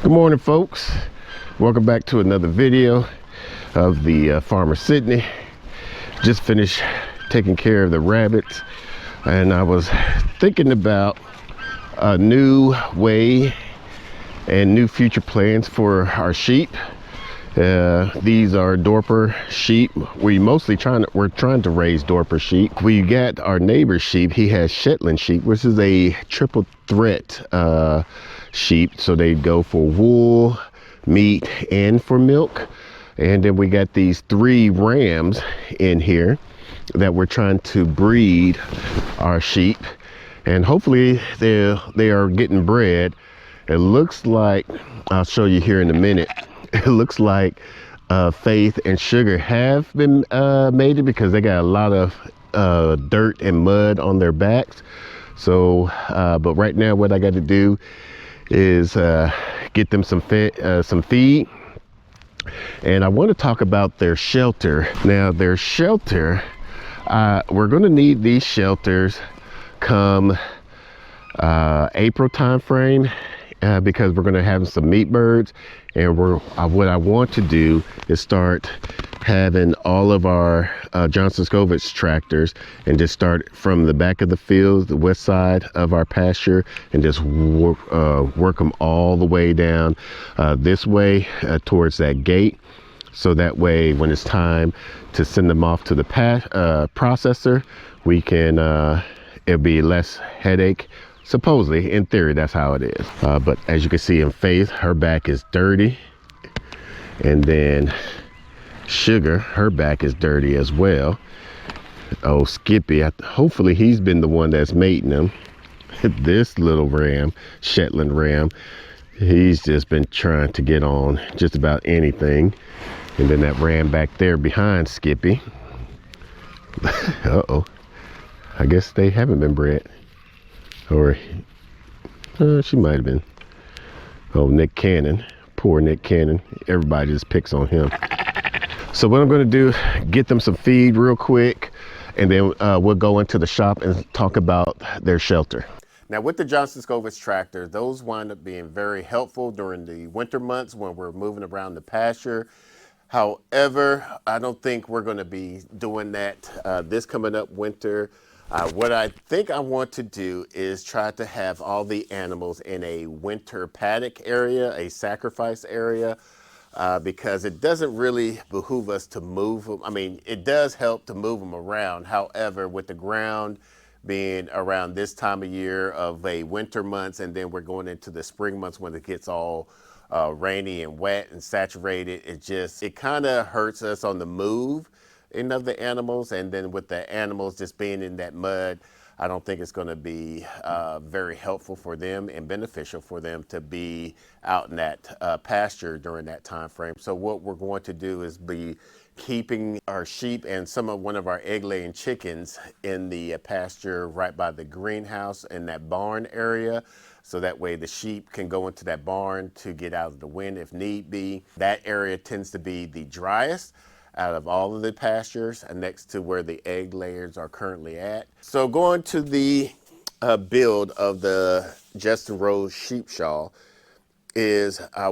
Good morning, folks. Welcome back to another video of the farmer Sidney. Just finished taking care of the rabbits, and I was thinking about a new way and new future plans for our sheep. These are Dorper sheep. We're trying to raise Dorper sheep. We got our neighbor's sheep. He has Shetland sheep, which is a triple threat sheep. So they go for wool, meat, and for milk. And then we got these 3 rams in here that we're trying to breed our sheep. And hopefully they are getting bred. It looks like, I'll show you here in a minute, it looks like Faith and Sugar have been mated, because they got a lot of dirt and mud on their backs. So but right now what I got to do is get them some feed. And I want to talk about their shelter. Now their shelter, we're going to need these shelters come April time frame, because we're going to have some meat birds. And what I want to do is start having all of our Johnson Skovich tractors and just start from the back of the field, the west side of our pasture, and just work them all the way down this way towards that gate. So that way, when it's time to send them off to the processor, we can, it'll be less headache. Supposedly, in theory, that's how it is. But as you can see in Faith, her back is dirty. And then Sugar, her back is dirty as well. Oh, Skippy, hopefully he's been the one that's mating them. This little ram, Shetland ram, he's just been trying to get on just about anything. And then that ram back there behind Skippy. Uh-oh. I guess they haven't been bred. Or she might have been. Oh, Nick Cannon, poor Nick Cannon. Everybody just picks on him. So what I'm going to do, get them some feed real quick, and then we'll go into the shop and talk about their shelter. Now with the Johnson Skovich tractor, those wind up being very helpful during the winter months when we're moving around the pasture. However, I don't think we're going to be doing that this coming up winter. What I think I want to do is try to have all the animals in a winter paddock area, a sacrifice area, because it doesn't really behoove us to move them. I mean, it does help to move them around. However, with the ground being around this time of year of a winter months, and then we're going into the spring months when it gets all rainy and wet and saturated, it kind of hurts us on the move of the animals. And then with the animals just being in that mud, I don't think it's going to be very helpful for them and beneficial for them to be out in that pasture during that time frame. So what we're going to do is be keeping our sheep and one of our egg-laying chickens in the pasture right by the greenhouse in that barn area. So that way the sheep can go into that barn to get out of the wind if need be. That area tends to be the driest out of all of the pastures, and next to where the egg layers are currently at. So going to the build of the Justin Rose sheep shawl is I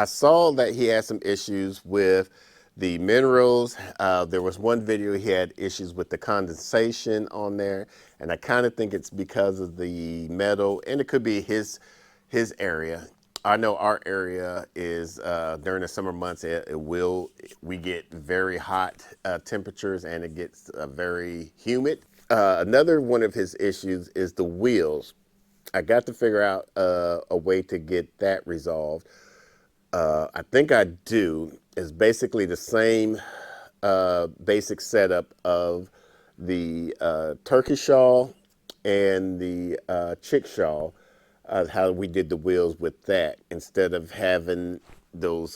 saw that he had some issues with the minerals. There was one video he had issues with the condensation on there, and I kind of think it's because of the metal, and it could be his area. I know our area is during the summer months, we get very hot temperatures, and it gets very humid. Another one of his issues is the wheels. I got to figure out a way to get that resolved. I think I do. It's basically the same basic setup of the turkey shawl and the chick shawl. How we did the wheels with that, instead of having those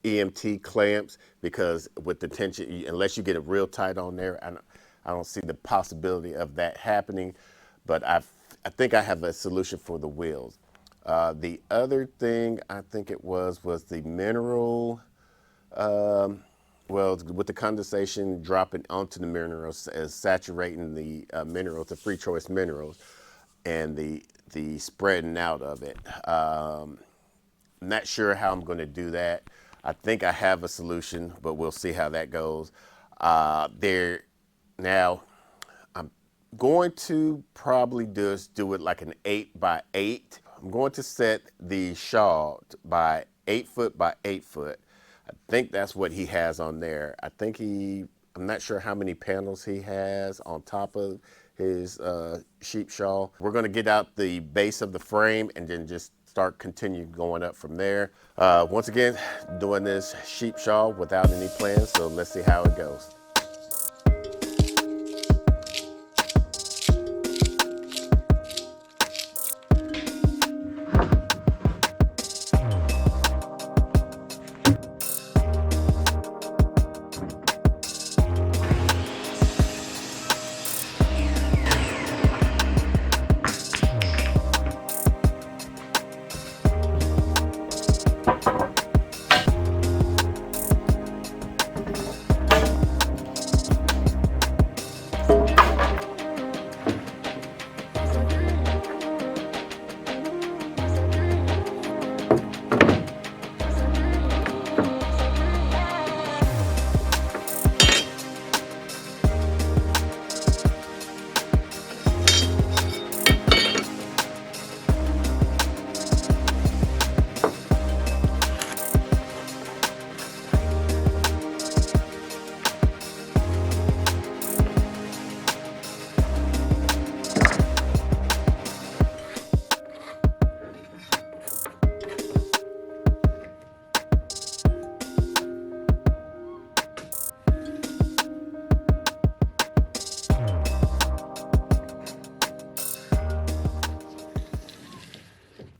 EMT clamps, because with the tension, unless you get it real tight on there, I don't see the possibility of that happening. But I think I have a solution for the wheels. The other thing I think it was the mineral, well, with the condensation dropping onto the minerals, as saturating the minerals, the free choice minerals, and the spreading out of it. I'm not sure how I'm going to do that. I think I have a solution, but we'll see how that goes. Now, I'm going to probably just do it like an 8x8. I'm going to set the shawl by 8 foot by 8 foot. I think that's what he has on there. I'm not sure how many panels he has on top of his sheep shawl. We're going to get out the base of the frame and then just continue going up from there. Once again, doing this sheep shawl without any plans, so let's see how it goes.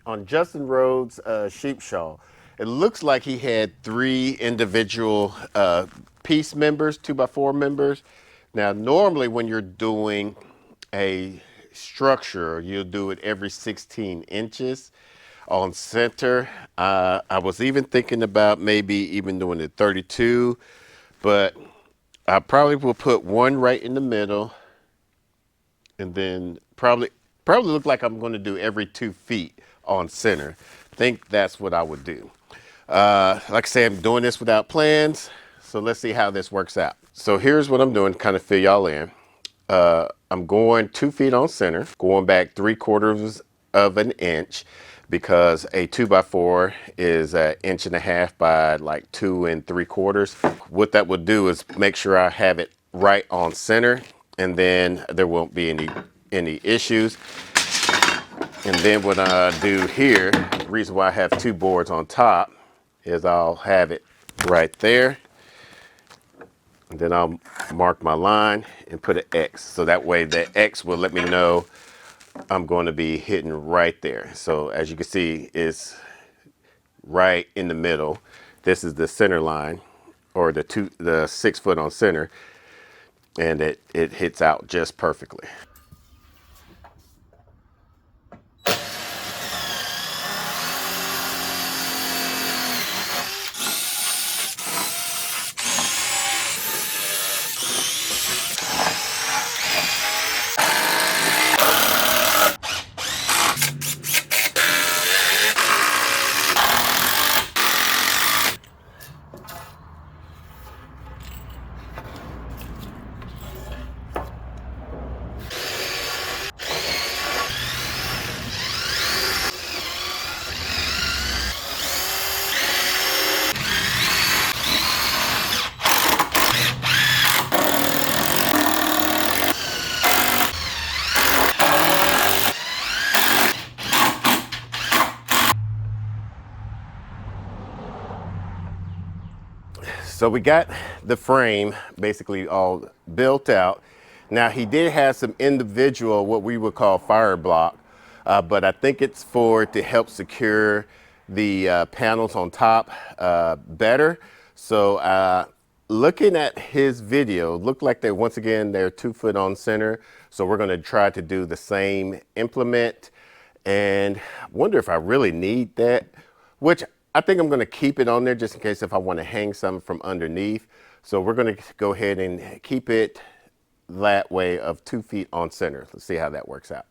On Justin Rhodes' sheep shawl, it looks like he had 3 individual piece members, 2x4 members. Now, normally when you're doing a structure, you'll do it every 16 inches on center. I was even thinking about maybe even doing it 32, but I probably will put one right in the middle, and then probably look like I'm going to do every 2 feet on center. Think that's what I would do. Like I say, I'm doing this without plans, so let's see how this works out. So here's what I'm doing to kind of fill y'all in. I'm going 2 feet on center, going back 3/4 of an inch, because a 2x4 is 1.5 inches by like 2 3/4. What that will do is make sure I have it right on center, and then there won't be any issues. And then what I do here, the reason why I have 2 boards on top is I'll have it right there. And then I'll mark my line and put an X. So that way the X will let me know I'm going to be hitting right there. So as you can see, it's right in the middle. This is the center line, or the 6 foot on center, and it hits out just perfectly. So we got the frame basically all built out. Now he did have some individual, what we would call fire block, but I think it's to help secure the panels on top better. So looking at his video, looked like once again, they're 2 foot on center. So we're gonna try to do the same implement, and wonder if I really need that, which I think I'm going to keep it on there just in case if I want to hang something from underneath. So we're going to go ahead and keep it that way of 2 feet on center. Let's see how that works out.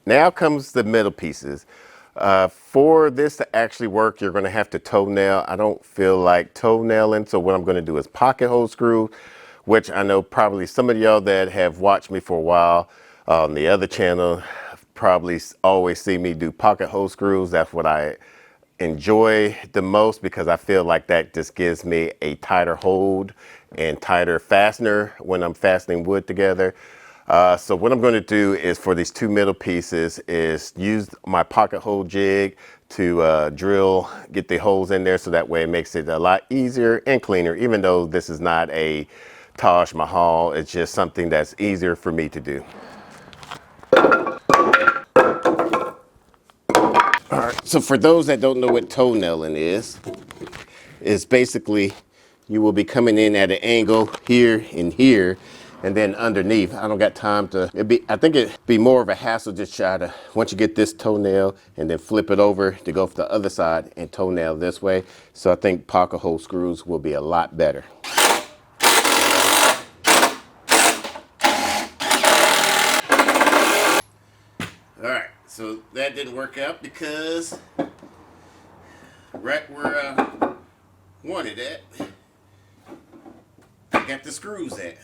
Now comes the middle pieces. For this to actually work, you're going to have to toenail. I don't feel like toenailing, so what I'm going to do is pocket hole screw, which I know probably some of y'all that have watched me for a while on the other channel probably always see me do pocket hole screws. That's what I enjoy the most because I feel like that just gives me a tighter hold and tighter fastener when I'm fastening wood together. So what I'm going to do is for these two middle pieces is use my pocket hole jig to drill, get the holes in there, so that way it makes it a lot easier and cleaner. Even though this is not a Taj Mahal, it's just something that's easier for me to do. All right, so for those that don't know what toenailing is basically you will be coming in at an angle here and here, and then underneath. I don't got time to, I think it'd be more of a hassle just try to, once you get this toenail and then flip it over to go for the other side and toenail this way. So I think pocket hole screws will be a lot better. All right, so that didn't work out because right where I wanted it, I got the screws at.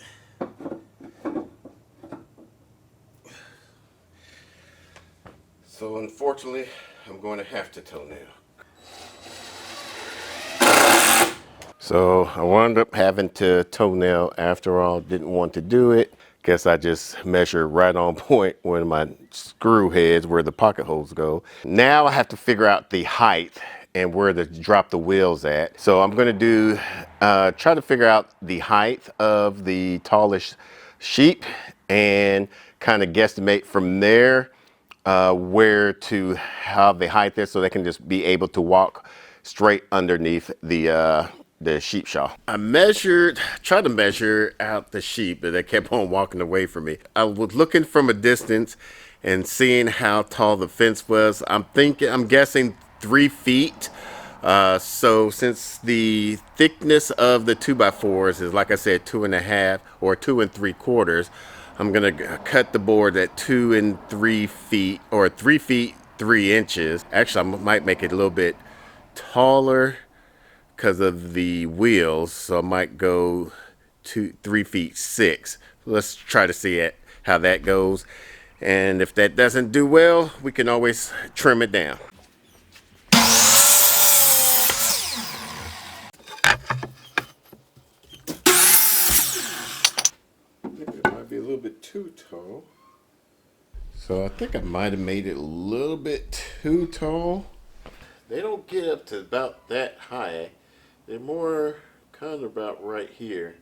So unfortunately, I'm going to have to toenail. So I wound up having to toenail after all. Didn't want to do it. Guess I just measured right on point where my screw heads, where the pocket holes go. Now I have to figure out the height and where to drop the wheels at. So I'm gonna do, try to figure out the height of the tallest sheep and kind of guesstimate from there where to have the height there so they can just be able to walk straight underneath the sheep shaw. I tried to measure out the sheep, but they kept on walking away from me. I was looking from a distance and seeing how tall the fence was. I'm guessing 3 feet. So since the thickness of the 2x4s is, like I said, 2.5 or 2 3/4, I'm gonna cut the board at 2 3 feet or 3 feet 3 inches. Actually, I might make it a little bit taller because of the wheels, so I might go 3 feet 6. Let's try to see how that goes, and if that doesn't do well, we can always trim it down. It might be a little bit too tall, so I think I might have made it a little bit too tall. They don't get up to about that high. They're more kind of about right here.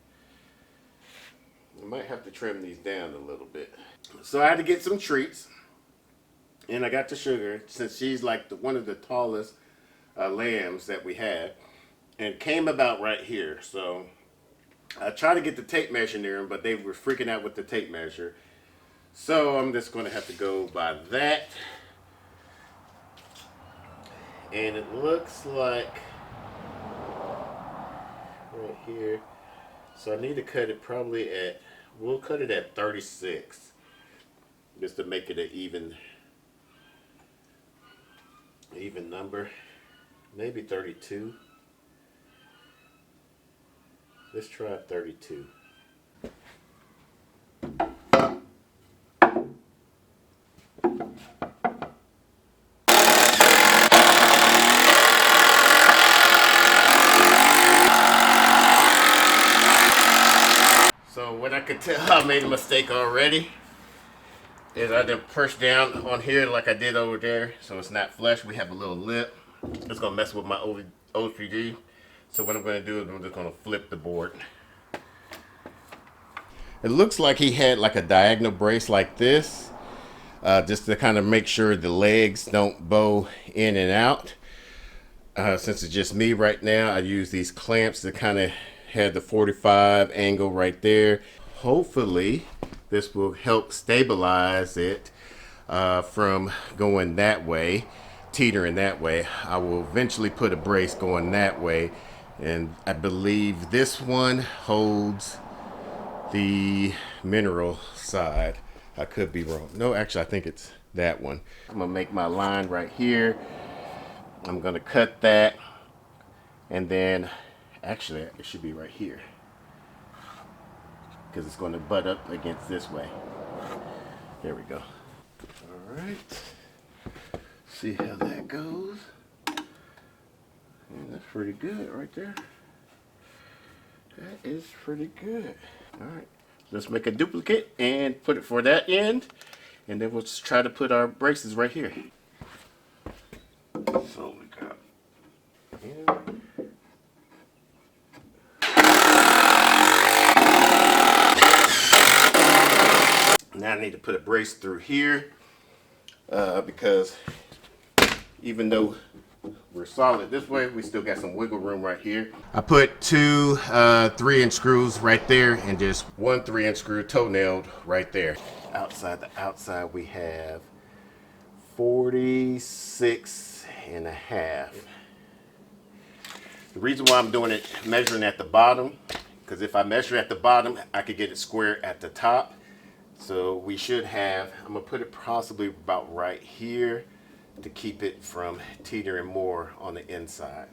I might have to trim these down a little bit. So I had to get some treats, and I got the sugar since she's like one of the tallest lambs that we have, and came about right here. So I tried to get the tape measure near them, but they were freaking out with the tape measure. So I'm just going to have to go by that. And it looks like right here. So I need to cut it probably at, we'll cut it at 36. Just to make it an even number. Maybe 32. Let's try 32. So what I could tell I made a mistake already is I didn't push down on here like I did over there, so it's not flush. We have a little lip. It's gonna mess with my OCD. So what I'm gonna do is I'm just gonna flip the board. It looks like he had like a diagonal brace like this, just to kind of make sure the legs don't bow in and out. Since it's just me right now, I use these clamps to kind of have the 45 angle right there. Hopefully this will help stabilize it from going that way, teetering that way. I will eventually put a brace going that way, and I believe this one holds the mineral side. I could be wrong. No, actually I think it's that one. I'm gonna make my line right here. I'm gonna cut that, and then actually it should be right here because it's going to butt up against this way. There we go. All right, see how that goes. And that's pretty good right there. That is pretty good. All right, let's make a duplicate and put it for that end, and then we'll just try to put our braces right here. So we got here. Now I need to put a brace through here because even though we're solid this way, we still got some wiggle room right here. I put two 3-inch screws right there and just one 3-inch screw toe-nailed right there. Outside the outside we have 46.5. The reason why I'm doing it measuring at the bottom, because if I measure at the bottom, I could get it square at the top. So we should have, I'm gonna put it possibly about right here to keep it from teetering more on the inside.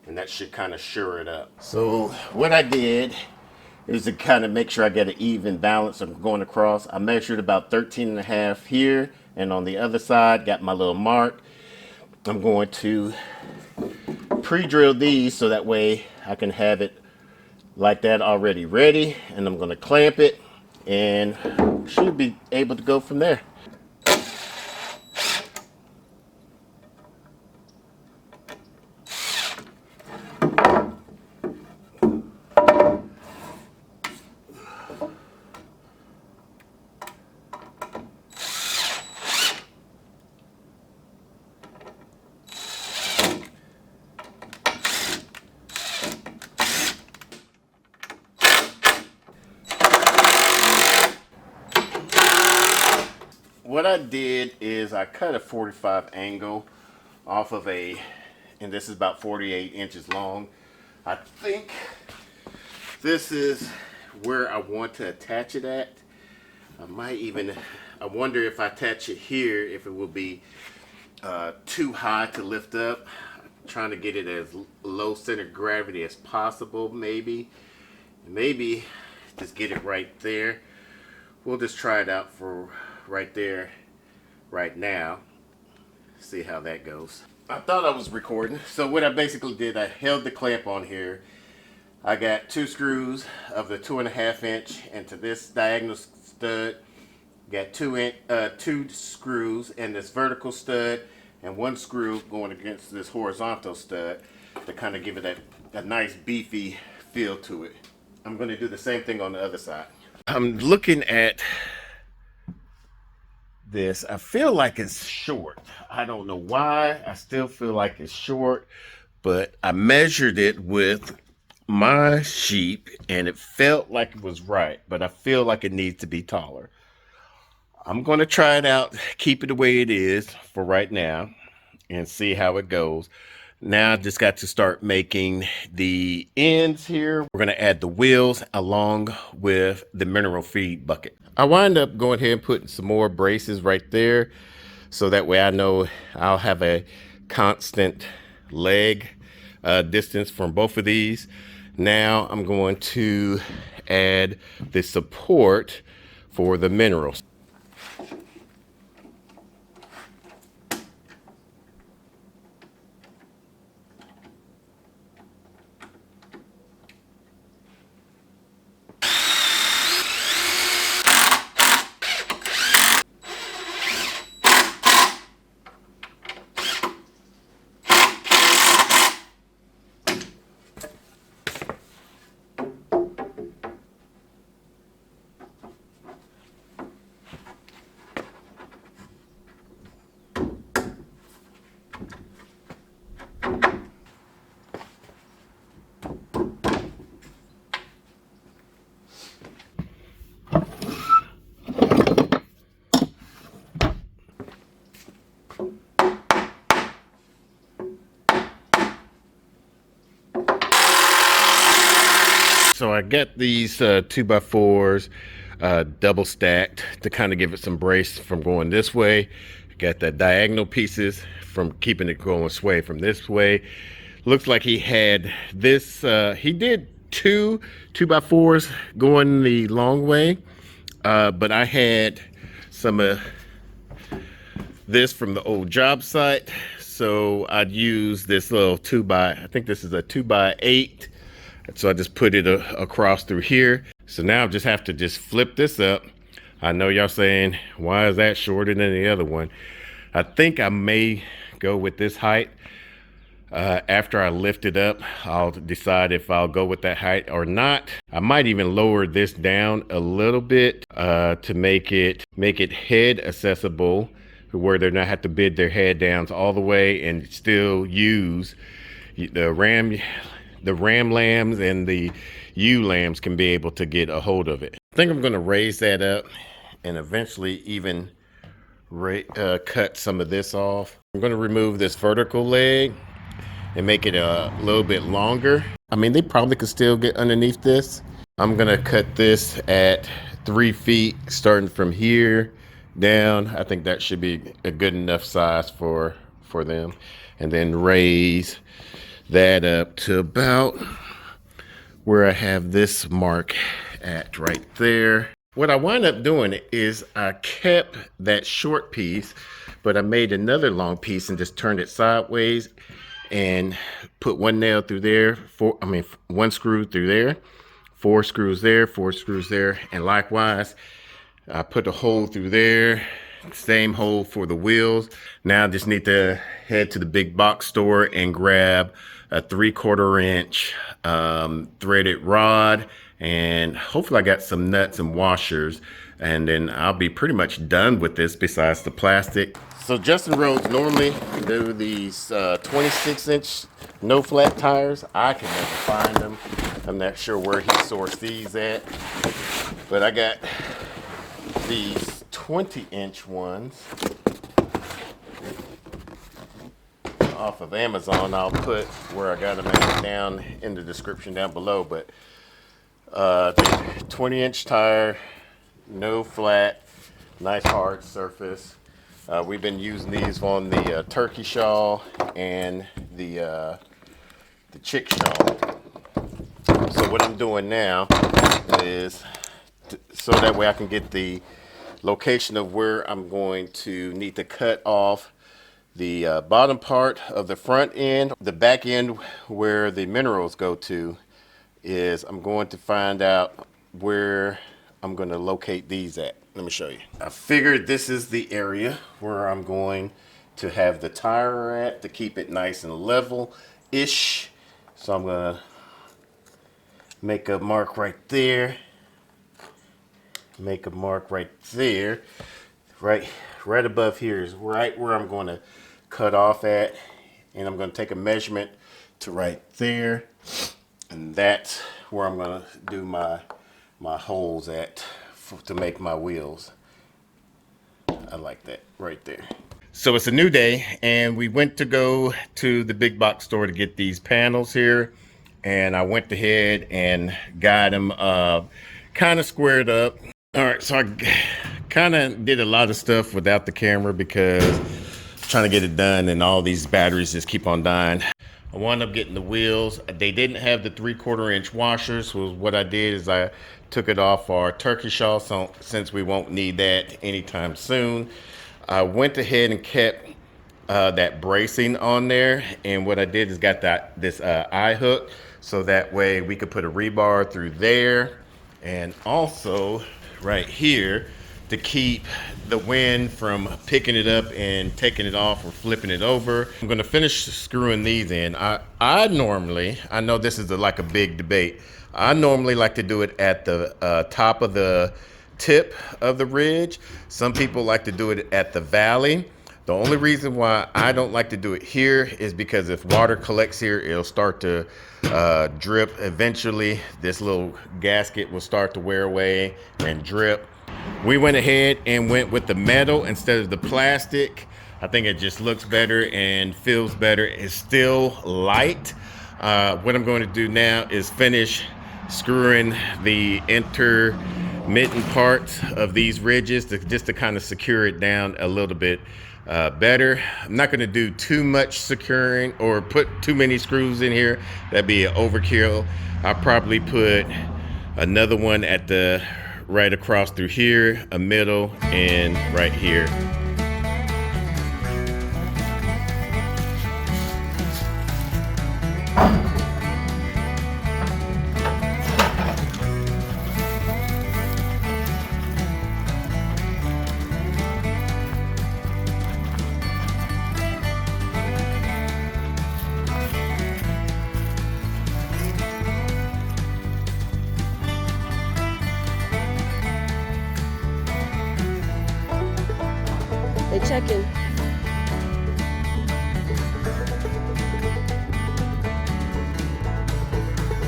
And that should kind of sure it up. So what I did is to kind of make sure I get an even balance of going across. I measured about 13.5 here, and on the other side, got my little mark. I'm going to pre-drill these so that way I can have it like that already ready, and I'm gonna clamp it and should be able to go from there. What I did is I cut a 45 angle off of and this is about 48 inches long. I think this is where I want to attach it at. I wonder if I attach it here, if it will be too high to lift up. I'm trying to get it as low center of gravity as possible, maybe just get it right there. We'll just try it out for right there right now, see how that goes. I thought I was recording, so what I basically did, I held the clamp on here. I got 2 screws of the 2.5 inch into this diagonal stud, got 2 screws in this vertical stud, and 1 screw going against this horizontal stud to kind of give it a nice beefy feel to it. I'm going to do the same thing on the other side. I'm looking at this. I feel like it's short. I don't know why. I still feel like it's short, but I measured it with my sheep and it felt like it was right, but I feel like it needs to be taller. I'm going to try it out, keep it the way it is for right now, and see how it goes. Now I just got to start making the ends here. We're going to add the wheels along with the mineral feed bucket. I wind up going ahead and putting some more braces right there, so that way I know I'll have a constant leg distance from both of these. Now I'm going to add the support for the minerals. So I got these 2x4s. double stacked to kind of give it some brace from going this way. Got the diagonal pieces from keeping it going sway from this way. Looks like he had this, he did two 2x4s going the long way, but I had some this from the old job site, so I'd use this little I think this is a 2x8, so I just put it across through here. So now I just have to flip this up. I know y'all saying, why is that shorter than the other one? I think I may go with this height. After I lift it up, I'll decide if I'll go with that height or not. I might even lower this down a little bit to make it head accessible, where they're not have to bid their head downs all the way and still use the ram lambs and the ewe lambs can be able to get a hold of it. I think I'm going to raise that up and eventually even cut some of this off. I'm going to remove this vertical leg and make it a little bit longer. I mean, they probably could still get underneath this. I'm going to cut this at 3 feet starting from here down. I think that should be a good enough size for them, and then raise that up to about where I have this mark at right there. What I wound up doing is I kept that short piece, but I made another long piece and just turned it sideways and put one nail through there, one screw through there, 4 screws there, 4 screws there, and likewise I put a hole through there, same hole for the wheels. Now I just need to head to the big box store and grab a 3/4 inch threaded rod, and hopefully I got some nuts and washers, and then I'll be pretty much done with this besides the plastic. So Justin Rhodes normally do these 26-inch no flat tires. I can never find them. I'm not sure where he sourced these at, but I got these 20-inch ones off of Amazon. I'll put where I got them at down in the description down below, but 20-inch tire, no flat, nice hard surface. We've been using these on the turkey shawl and the chick shawl. So what I'm doing now is so that way I can get the location of where I'm going to need to cut off the bottom part of the front end. The back end where the minerals go to is I'm going to find out where I'm going to locate these at. Let me show you. I figured this is the area where I'm going to have the tire at to keep it nice and level-ish. So I'm going to make a mark right there. Make a mark right there. Right above here is right where I'm going to cut off at. And I'm going to take a measurement to right there. And that's where I'm going to do my holes at to make my wheels. I like that right there. So it's a new day, and we went to go to the big box store to get these panels here, and I went ahead and got them kind of squared up. All right, so I kind of did a lot of stuff without the camera because I'm trying to get it done, and all these batteries just keep on dying. I wound up getting the wheels. They didn't have the 3/4 inch washers. So what I did is I took it off our turkey shawl, so since we won't need that anytime soon. I went ahead and kept that bracing on there, and what I did is got this eye hook, so that way we could put a rebar through there, and also right here to keep the wind from picking it up and taking it off or flipping it over. I'm gonna finish screwing these in. I normally, I know this is like a big debate, I normally like to do it at the top of the tip of the ridge. Some people like to do it at the valley. The only reason why I don't like to do it here is because if water collects here, it'll start to drip. Eventually, this little gasket will start to wear away and drip. We went ahead and went with the metal instead of the plastic. I think it just looks better and feels better. It's still light. What I'm going to do now is finish screwing the intermediate mitten parts of these ridges just to kind of secure it down a little bit better. I'm not going to do too much securing or put too many screws in here. That'd be an overkill. I'll probably put another one at the right across through here, a middle, and right here. They checking.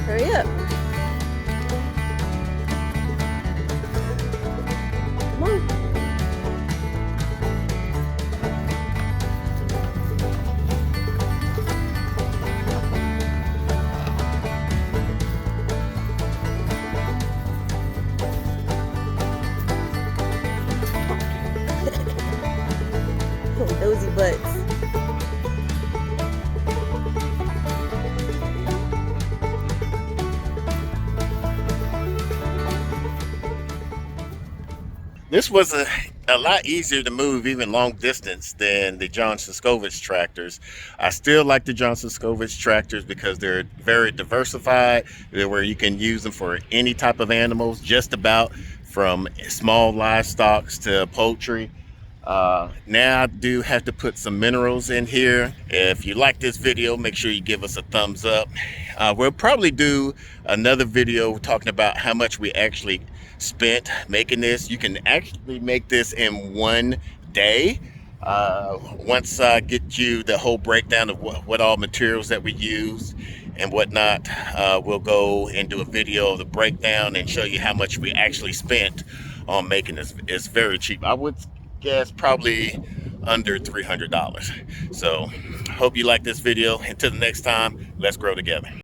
Hurry up. Come on. Nosy butts. This was a lot easier to move, even long distance, than the Johnson Scovich tractors. I still like the Johnson Scovich tractors because they're very diversified, where you can use them for any type of animals, just about, from small livestock to poultry. Now I do have to put some minerals in here. If you like this video, make sure you give us a thumbs up. We'll probably do another video talking about how much we actually spent making this. You can actually make this in one day. Once I get you the whole breakdown of what all materials that we use and whatnot, we'll go and do a video of the breakdown and show you how much we actually spent on making this. It's very cheap. I would guess probably under $300. So hope you like this video. Until the next time, let's grow together.